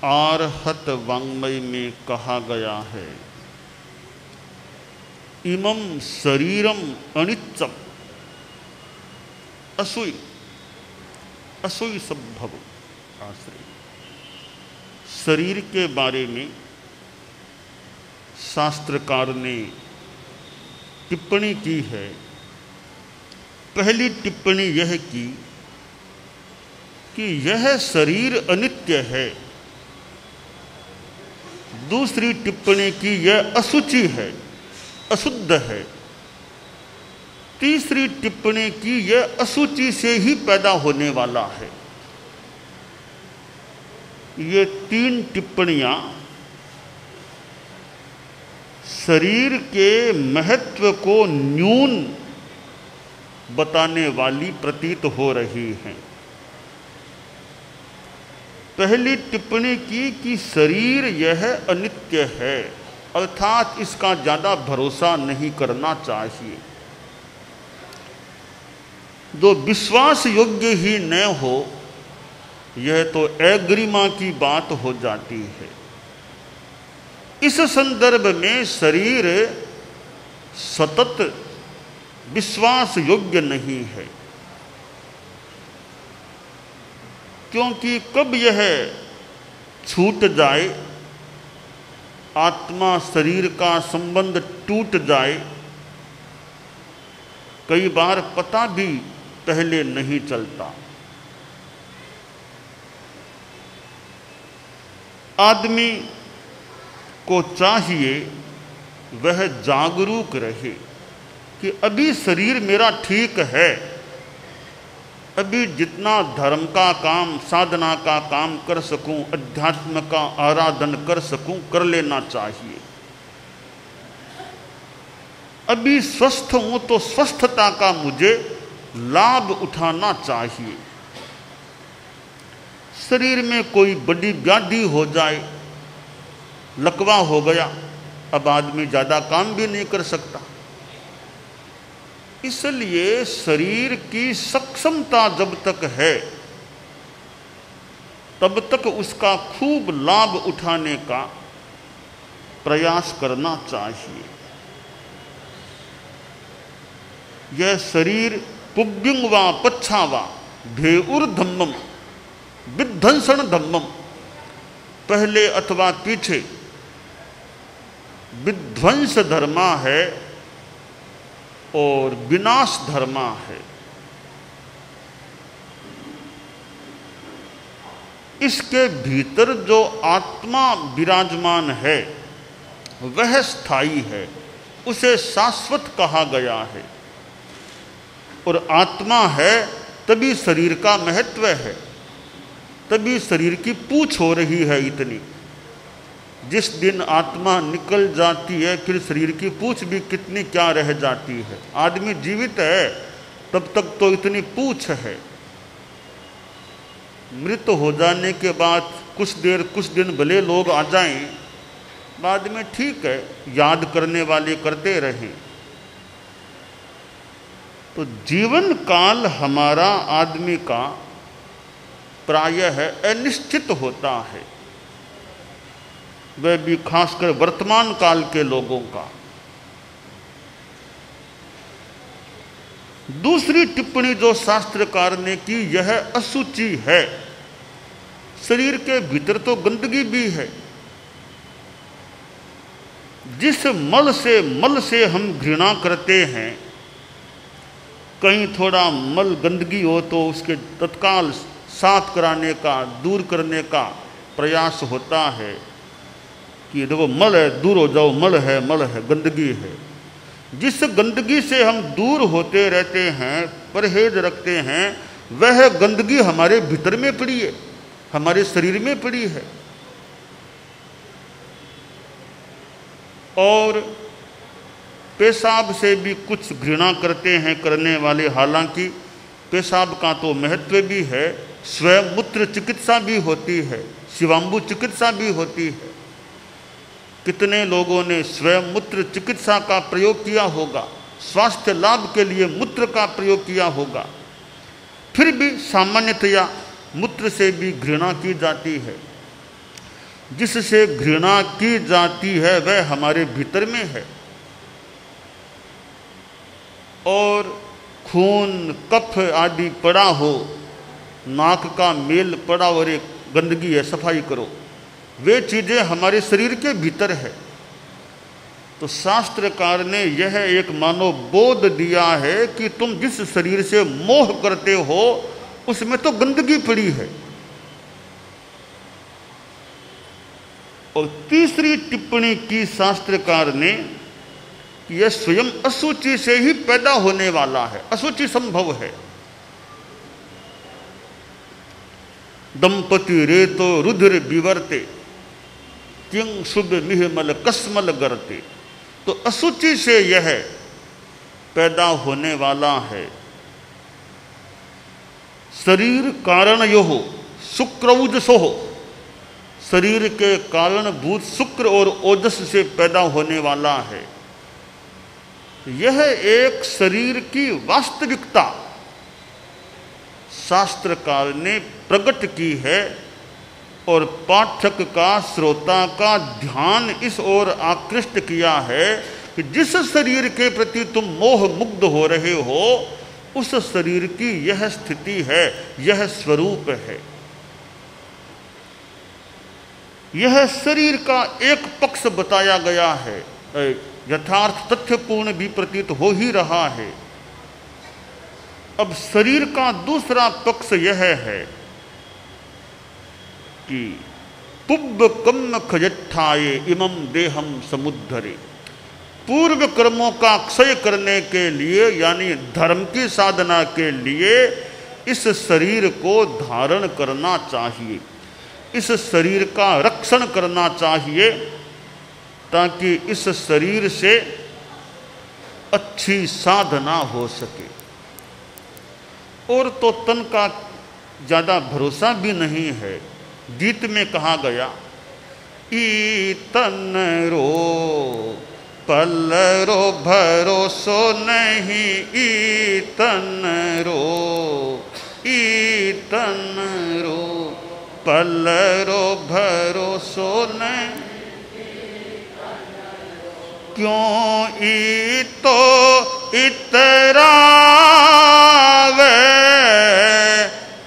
आर्हत वाङ्मय में कहा गया है, इमं शरीरम अनित्यम असुई असुई संभव आश्रय। शरीर के बारे में शास्त्रकार ने टिप्पणी की है। पहली टिप्पणी यह की कि यह शरीर अनित्य है। दूसरी टिप्पणी की यह अशुचि है, अशुद्ध है। तीसरी टिप्पणी की यह अशुचि से ही पैदा होने वाला है। ये तीन टिप्पणियां शरीर के महत्व को न्यून बताने वाली प्रतीत हो रही हैं। पहली टिप्पणी की कि शरीर यह अनित्य है, अर्थात इसका ज़्यादा भरोसा नहीं करना चाहिए। जो विश्वास योग्य ही न हो, यह तो अगरिमा की बात हो जाती है। इस संदर्भ में शरीर सतत विश्वास योग्य नहीं है, क्योंकि कब यह छूट जाए, आत्मा शरीर का संबंध टूट जाए, कई बार पता भी पहले नहीं चलता। आदमी को चाहिए वह जागरूक रहे कि अभी शरीर मेरा ठीक है, अभी जितना धर्म का काम, साधना का काम कर सकूं, अध्यात्म का आराधन कर सकूं, कर लेना चाहिए। अभी स्वस्थ हूं तो स्वस्थता का मुझे लाभ उठाना चाहिए। शरीर में कोई बड़ी व्याधि हो जाए, लकवा हो गया, अब आदमी ज़्यादा काम भी नहीं कर सकता। इसलिए शरीर की सक्षमता जब तक है, तब तक उसका खूब लाभ उठाने का प्रयास करना चाहिए। यह शरीर पुब्युंग वा पच्छा वा धेउर्धम्मम विध्वंसन धम्मम, पहले अथवा पीछे विध्वंस धर्मा है और विनाश धर्मा है। इसके भीतर जो आत्मा विराजमान है वह स्थायी है, उसे शाश्वत कहा गया है। और आत्मा है तभी शरीर का महत्व है, तभी शरीर की पूछ हो रही है इतनी। जिस दिन आत्मा निकल जाती है फिर शरीर की पूछ भी कितनी क्या रह जाती है। आदमी जीवित है तब तक तो इतनी पूछ है, मृत हो जाने के बाद कुछ देर कुछ दिन भले लोग आ जाएं, बाद में ठीक है, याद करने वाले करते रहें। तो जीवन काल हमारा आदमी का प्रायः अनिश्चित होता है, वह भी खासकर वर्तमान काल के लोगों का। दूसरी टिप्पणी जो शास्त्रकार ने की, यह अशुचि है। शरीर के भीतर तो गंदगी भी है। जिस मल से हम घृणा करते हैं, कहीं थोड़ा मल गंदगी हो तो उसके तत्काल साफ कराने का, दूर करने का प्रयास होता है कि देखो मल है, दूर हो जाओ, मल है, गंदगी है। जिस गंदगी से हम दूर होते रहते हैं, परहेज रखते हैं, वह गंदगी हमारे भीतर में पड़ी है, हमारे शरीर में पड़ी है। और पेशाब से भी कुछ घृणा करते हैं करने वाले, हालांकि पेशाब का तो महत्व भी है, स्वयं मूत्र चिकित्सा भी होती है, शिवांबु चिकित्सा भी होती है। कितने लोगों ने स्वयं मूत्र चिकित्सा का प्रयोग किया होगा, स्वास्थ्य लाभ के लिए मूत्र का प्रयोग किया होगा, फिर भी सामान्यतया मूत्र से भी घृणा की जाती है। जिससे घृणा की जाती है वह हमारे भीतर में है। और खून कफ आदि पड़ा हो, नाक का मेल पड़ा और एक गंदगी है, सफाई करो, वे चीज़ें हमारे शरीर के भीतर है। तो शास्त्रकार ने यह एक मानो बोध दिया है कि तुम जिस शरीर से मोह करते हो उसमें तो गंदगी पड़ी है। और तीसरी टिप्पणी की शास्त्रकार ने कि यह स्वयं अशुचि से ही पैदा होने वाला है, अशुचि संभव है। दंपति रेतो रुधिर विवर्ते किंग शुभ मिहमल कसमल गरते। तो अशुचि से यह पैदा होने वाला है। शरीर कारण यो हो शुक्रौजसो हो, शरीर के कारणभूत शुक्र और ओजस से पैदा होने वाला है। यह एक शरीर की वास्तविकता शास्त्रकार ने प्रकट की है और पाठक का, श्रोता का ध्यान इस ओर आकृष्ट किया है कि जिस शरीर के प्रति तुम मोह मुग्ध हो रहे हो उस शरीर की यह स्थिति है, यह स्वरूप है। यह शरीर का एक पक्ष बताया गया है, यथार्थ तथ्यपूर्ण भी प्रतीत हो ही रहा है। अब शरीर का दूसरा पक्ष यह है कि पुब्ब कम्म खजट्ठाये इमं देहम समुद्धरे। पूर्व कर्मों का क्षय करने के लिए यानी धर्म की साधना के लिए इस शरीर को धारण करना चाहिए, इस शरीर का रक्षण करना चाहिए ताकि इस शरीर से अच्छी साधना हो सके। और तो तन का ज़्यादा भरोसा भी नहीं है। गीत में कहा गया, ई तन रो पल रो भरोसो नहीं, ई तन रो, ई तन रो पल रो भरोसो नहीं। क्यों ई तो इतरावे,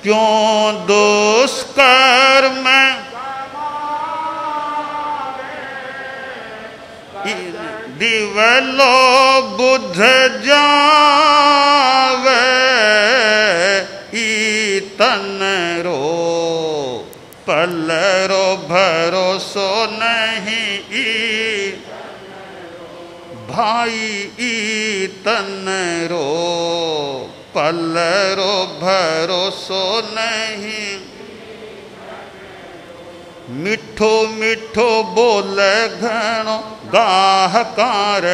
क्यों दुष्कर्म दिवलो बुध जावे, ई तन रो पल रो भरोसो नहीं, ई भाई ई तन रो पल रो भरोसो नहीं। मिठो मिठो बोल घणो गाहकार,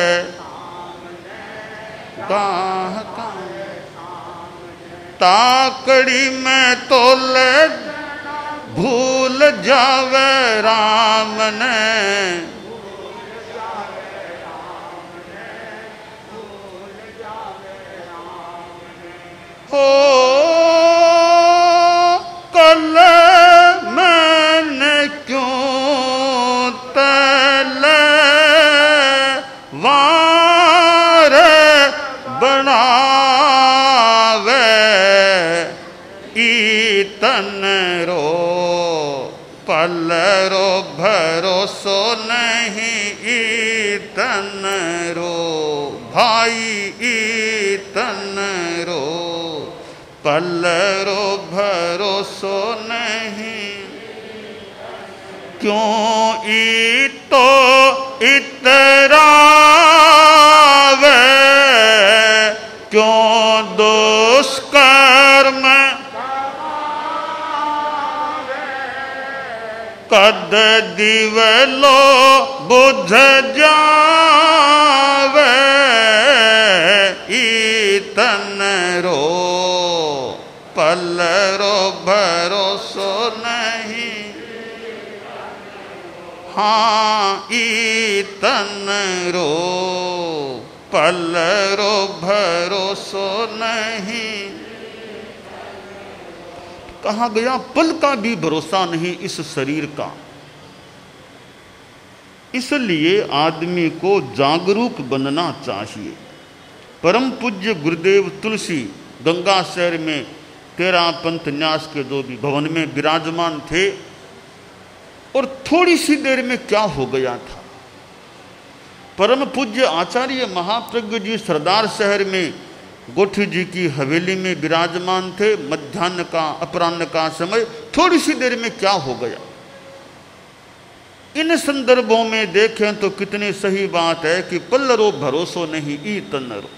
गाहकार ताकड़ी में तोल भूल जावे राम ने। ओ कल मैंने क्यों तले वार बनावे, ई तन रो पल रो भरोसो नहीं, ई तन रो भाई ई तन रो पल रो भरोसो नहीं। क्यों ई तो इतरावे, क्यों दुष्कर्म कद दिवलो बुझ जावे, ई तन रो पल रो भरोसो नहीं। हाँ ई तन रो पल रो भरोसो नहीं। कहा गया पल का भी भरोसा नहीं इस शरीर का। इसलिए आदमी को जागरूक बनना चाहिए। परम पूज्य गुरुदेव तुलसी गंगा शहर में 13 पंथ न्यास के जो भी भवन में विराजमान थे, और थोड़ी सी देर में क्या हो गया था। परम पूज्य आचार्य महाप्रज्ञ जी सरदार शहर में गोठी जी की हवेली में विराजमान थे। मध्याह्न का अपराह्न का समय, थोड़ी सी देर में क्या हो गया। इन संदर्भों में देखें तो कितनी सही बात है कि पल्लरो भरोसो नहीं ई तन्नरो।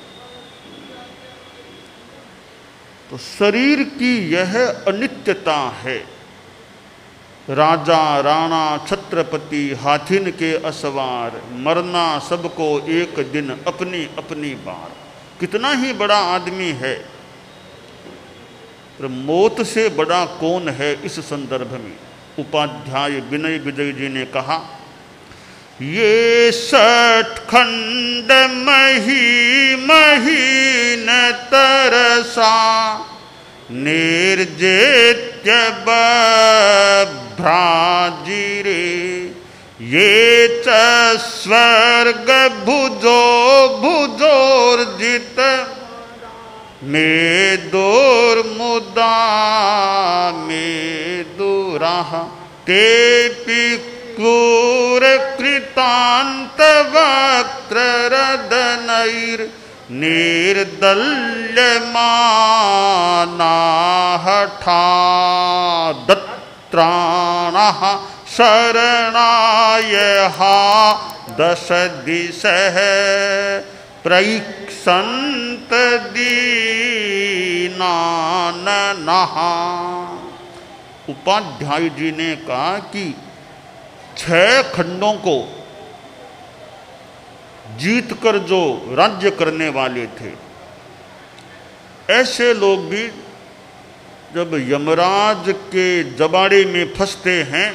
तो शरीर की यह अनित्यता है। राजा राणा छत्रपति हाथिन के असवार, मरना सबको एक दिन अपनी अपनी बार। कितना ही बड़ा आदमी है, पर मौत से बड़ा कौन है इस संदर्भ में। उपाध्याय विनय विजय जी ने कहा, ये सठखंड मही महीन तरसा निर्जेत्य भ्राजिरे, ये च स्वर्ग भुजो भुजोर्जित मेदोर मुदा मेदुराह तेपि क्रूर कृतांत वक्त्र रदनैर निर्दल्यमानाहठादत्राणः शरणाय हा दश दिशः प्रैक्षन्त दीनाननः। उपाध्याय जी ने कहा कि 6 खंडों को जीत कर जो राज्य करने वाले थे, ऐसे लोग भी जब यमराज के जबाड़े में फंसते हैं,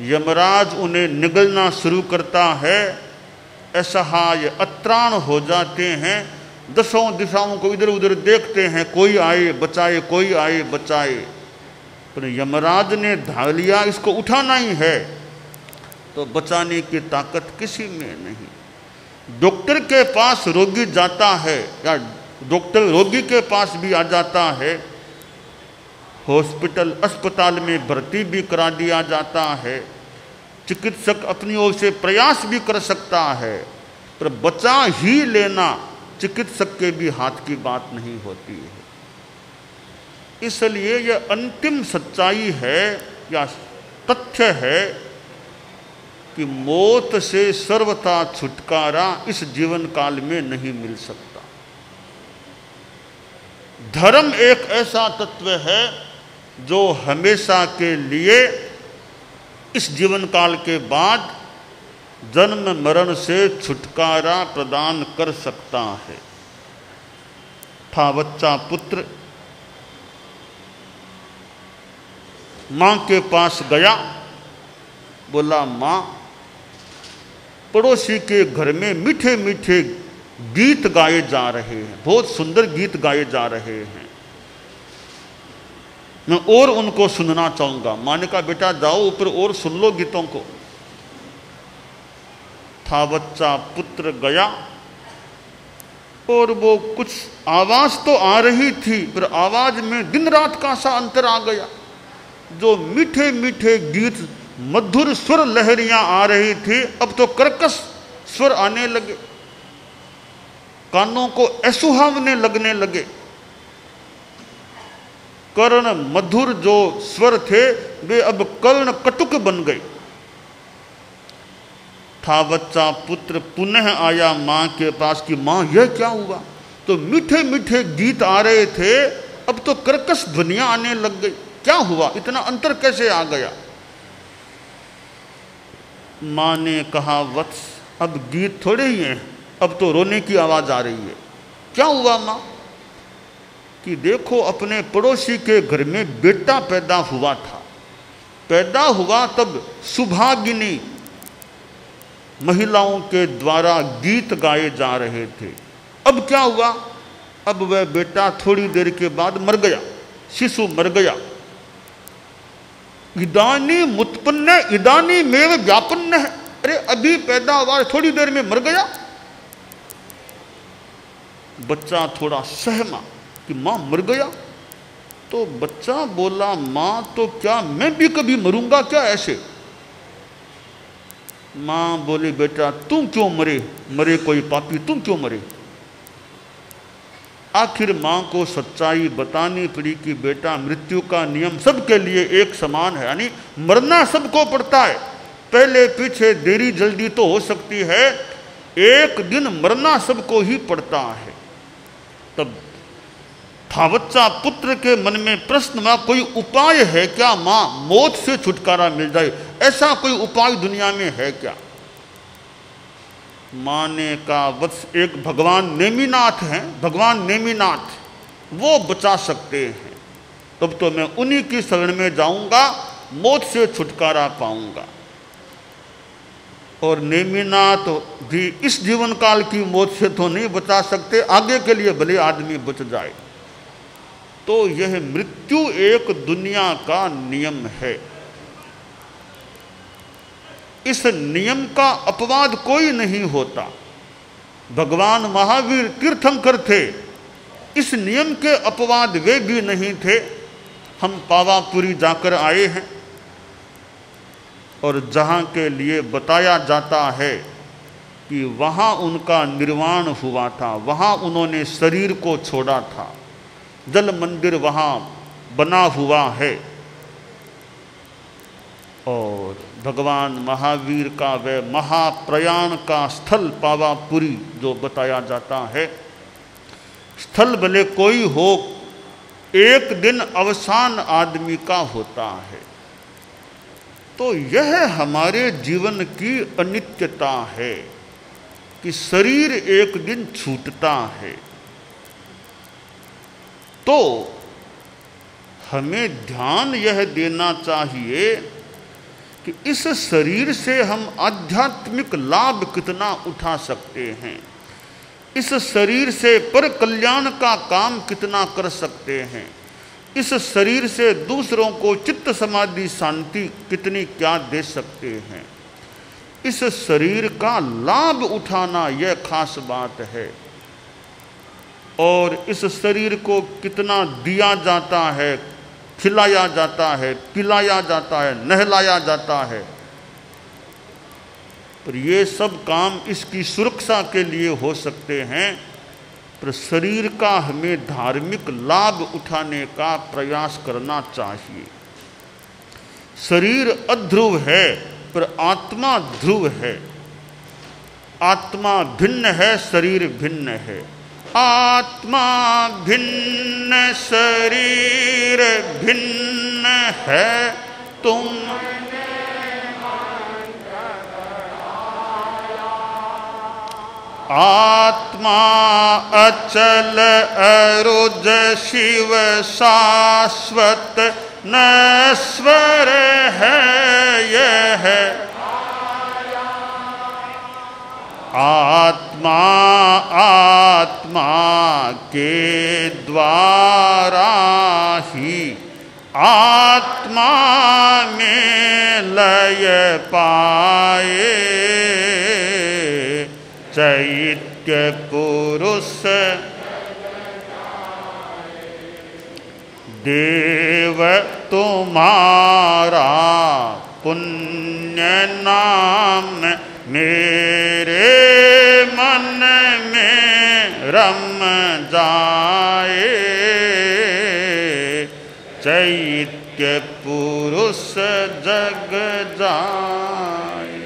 यमराज उन्हें निगलना शुरू करता है, असहाय अत्राण हो जाते हैं। 10 दिशाओं को इधर उधर देखते हैं, कोई आए बचाए, कोई आए बचाए, पर यमराज ने ढा लिया, इसको उठाना ही है, तो बचाने की ताकत किसी में नहीं। डॉक्टर के पास रोगी जाता है, या डॉक्टर रोगी के पास भी आ जाता है, हॉस्पिटल अस्पताल में भर्ती भी करा दिया जाता है, चिकित्सक अपनी ओर से प्रयास भी कर सकता है, पर बचा ही लेना चिकित्सक के भी हाथ की बात नहीं होती है। इसलिए यह अंतिम सच्चाई है या तथ्य है कि मौत से सर्वथा छुटकारा इस जीवन काल में नहीं मिल सकता। धर्म एक ऐसा तत्व है जो हमेशा के लिए इस जीवन काल के बाद जन्म मरण से छुटकारा प्रदान कर सकता है। था बच्चा पुत्र मां के पास गया, बोला मां, पड़ोसी के घर में मीठे मीठे गीत गाए जा रहे हैं, बहुत सुंदर गीत गाए जा रहे हैं, मैं और उनको सुनना चाहूंगा। मां ने कहा बेटा जाओ ऊपर और सुन लो गीतों को। था बच्चा पुत्र गया, और वो कुछ आवाज तो आ रही थी, पर आवाज में दिन रात का सा अंतर आ गया। जो मीठे मीठे गीत, मधुर स्वर लहरियां आ रही थी, अब तो कर्कश स्वर आने लगे, कानों को असुहावने लगने लगे। कर्ण मधुर जो स्वर थे वे अब कर्ण कटुक बन गए। था बच्चा पुत्र पुनः आया मां के पास कि मां यह क्या हुआ। तो मीठे मीठे गीत आ रहे थे, अब तो कर्कश ध्वनियां आने लग गई, क्या हुआ, इतना अंतर कैसे आ गया। मां ने कहा वत्स अब गीत थोड़े ही हैं, अब तो रोने की आवाज आ रही है। क्या हुआ मां? कि देखो अपने पड़ोसी के घर में बेटा पैदा हुआ था, पैदा हुआ तब सुभागिनी महिलाओं के द्वारा गीत गाए जा रहे थे। अब क्या हुआ? अब वह बेटा थोड़ी देर के बाद मर गया, शिशु मर गया। इदानी मुत्पन्न इदानी मेव व्यापन्न है, अरे अभी पैदा हुआ, थोड़ी देर में मर गया। बच्चा थोड़ा सहमा कि माँ मर गया। तो बच्चा बोला, माँ तो क्या मैं भी कभी मरूंगा क्या ऐसे? माँ बोली, बेटा तुम क्यों मरे, मरे कोई पापी, तुम क्यों मरे? आखिर माँ को सच्चाई बतानी पड़ी कि बेटा मृत्यु का नियम सबके लिए एक समान है, यानी मरना सबको पड़ता है। पहले पीछे देरी जल्दी तो हो सकती है, एक दिन मरना सबको ही पड़ता है। तब था बच्चा पुत्र के मन में प्रश्न, माँ कोई उपाय है क्या, माँ मौत से छुटकारा मिल जाए, ऐसा कोई उपाय दुनिया में है क्या? माँ ने कहा, वत्स एक भगवान नेमिनाथ हैं, भगवान नेमिनाथ वो बचा सकते हैं। तब तो मैं उन्हीं की शरण में जाऊंगा, मौत से छुटकारा पाऊंगा। और नेमिनाथ भी इस जीवन काल की मौत से तो नहीं बचा सकते, आगे के लिए भले आदमी बच जाए। तो यह मृत्यु एक दुनिया का नियम है। इस नियम का अपवाद कोई नहीं होता। भगवान महावीर तीर्थंकर थे, इस नियम के अपवाद वे भी नहीं थे। हम पावापुरी जाकर आए हैं और जहाँ के लिए बताया जाता है कि वहाँ उनका निर्वाण हुआ था, वहाँ उन्होंने शरीर को छोड़ा था, जल मंदिर वहाँ बना हुआ है। और भगवान महावीर का वह महाप्रयाण का स्थल पावापुरी जो बताया जाता है, स्थल भले कोई हो, एक दिन अवसान आदमी का होता है। तो यह हमारे जीवन की अनित्यता है कि शरीर एक दिन छूटता है। तो हमें ध्यान यह देना चाहिए कि इस शरीर से हम आध्यात्मिक लाभ कितना उठा सकते हैं, इस शरीर से पर कल्याण का काम कितना कर सकते हैं, इस शरीर से दूसरों को चित्त समाधि शांति कितनी क्या दे सकते हैं। इस शरीर का लाभ उठाना यह खास बात है। और इस शरीर को कितना दिया जाता है, खिलाया जाता है, पिलाया जाता है, नहलाया जाता है, पर ये सब काम इसकी सुरक्षा के लिए हो सकते हैं। पर शरीर का हमें धार्मिक लाभ उठाने का प्रयास करना चाहिए। शरीर अध्रुव है पर आत्मा ध्रुव है। आत्मा भिन्न है, शरीर भिन्न है। आत्मा भिन्न शरीर भिन्न है, तुम आत्मा अचल अरुज शिव शाश्वत नश्वर है यह आत्मा। आत्मा के द्वारा ही आत्मा में लय पाए। चैत्य पुरुष देव तुम्हारा पुण्य नाम मेरे मन में रम जाए। चैत्य पुरुष जग जाए।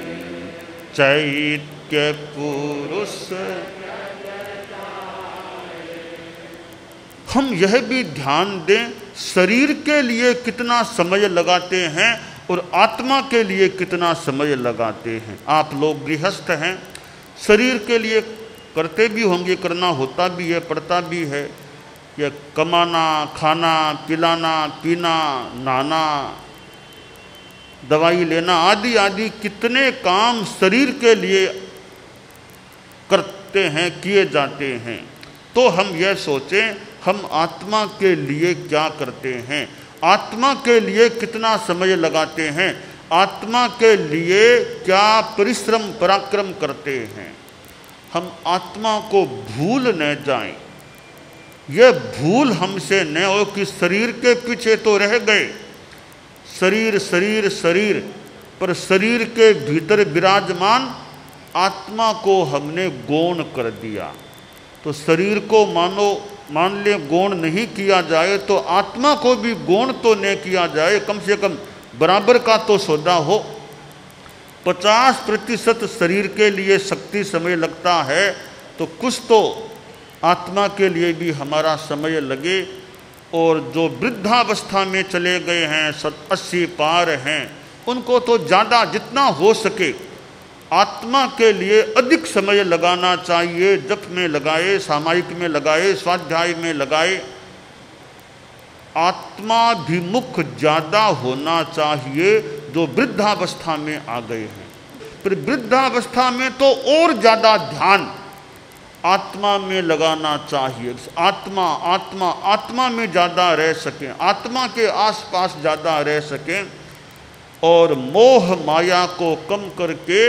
चैत्य पुरुष। हम यह भी ध्यान दें, शरीर के लिए कितना समय लगाते हैं और आत्मा के लिए कितना समय लगाते हैं। आप लोग गृहस्थ हैं, शरीर के लिए करते भी होंगे, करना होता भी है, पड़ता भी है। यह कमाना, खाना, पिलाना, पीना, नहाना, दवाई लेना आदि आदि कितने काम शरीर के लिए करते हैं, किए जाते हैं। तो हम यह सोचें, हम आत्मा के लिए क्या करते हैं, आत्मा के लिए कितना समय लगाते हैं। आत्मा के लिए क्या परिश्रम पराक्रम करते हैं। हम आत्मा को भूल न जाएं। यह भूल हमसे न हो कि शरीर के पीछे तो रह गए, शरीर शरीर शरीर, पर शरीर के भीतर विराजमान आत्मा को हमने गौण कर दिया। तो शरीर को मान ले गौण नहीं किया जाए तो आत्मा को भी गौण तो न किया जाए, कम से कम बराबर का तो सौदा हो। 50% शरीर के लिए शक्ति समय लगता है तो कुछ तो आत्मा के लिए भी हमारा समय लगे। और जो वृद्धावस्था में चले गए हैं, 80 पार हैं, उनको तो ज़्यादा जितना हो सके आत्मा के लिए अधिक समय लगाना चाहिए। जप में लगाए, सामायिक में लगाए, स्वाध्याय में लगाए। आत्माभिमुख ज़्यादा होना चाहिए जो वृद्धावस्था में आ गए हैं। फिर वृद्धावस्था में तो और ज़्यादा ध्यान आत्मा में लगाना चाहिए। आत्मा आत्मा आत्मा में ज़्यादा रह सकें, आत्मा के आसपास ज़्यादा रह सकें और मोह माया को कम करके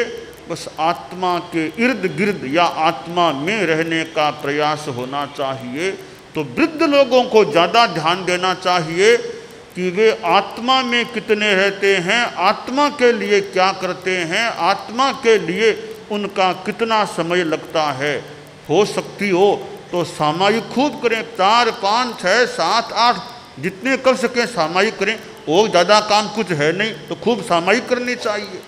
बस आत्मा के इर्द गिर्द या आत्मा में रहने का प्रयास होना चाहिए। तो वृद्ध लोगों को ज़्यादा ध्यान देना चाहिए कि वे आत्मा में कितने रहते हैं, आत्मा के लिए क्या करते हैं, आत्मा के लिए उनका कितना समय लगता है। हो सकती हो तो सामायिक खूब करें, 4, 5, 6, 7, 8 जितने कर सकें सामायिक करें। और ज़्यादा काम कुछ है नहीं तो खूब सामायिक करनी चाहिए।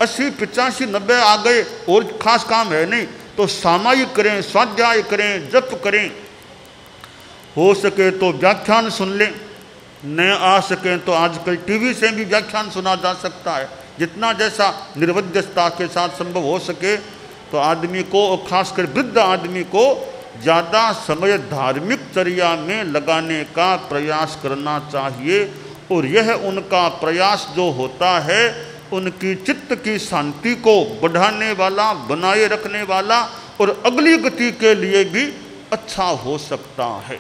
80, 85, 90 आ गए और खास काम है नहीं तो सामायिक करें, स्वाध्याय करें, जप करें। हो सके तो व्याख्यान सुन लें, न आ सकें तो आजकल टीवी से भी व्याख्यान सुना जा सकता है। जितना जैसा निर्वध्यता के साथ संभव हो सके तो आदमी को, और खासकर वृद्ध आदमी को, ज़्यादा समय धार्मिक चर्या में लगाने का प्रयास करना चाहिए। और यह उनका प्रयास जो होता है उनकी चित्त की शांति को बढ़ाने वाला, बनाए रखने वाला और अगली गति के लिए भी अच्छा हो सकता है।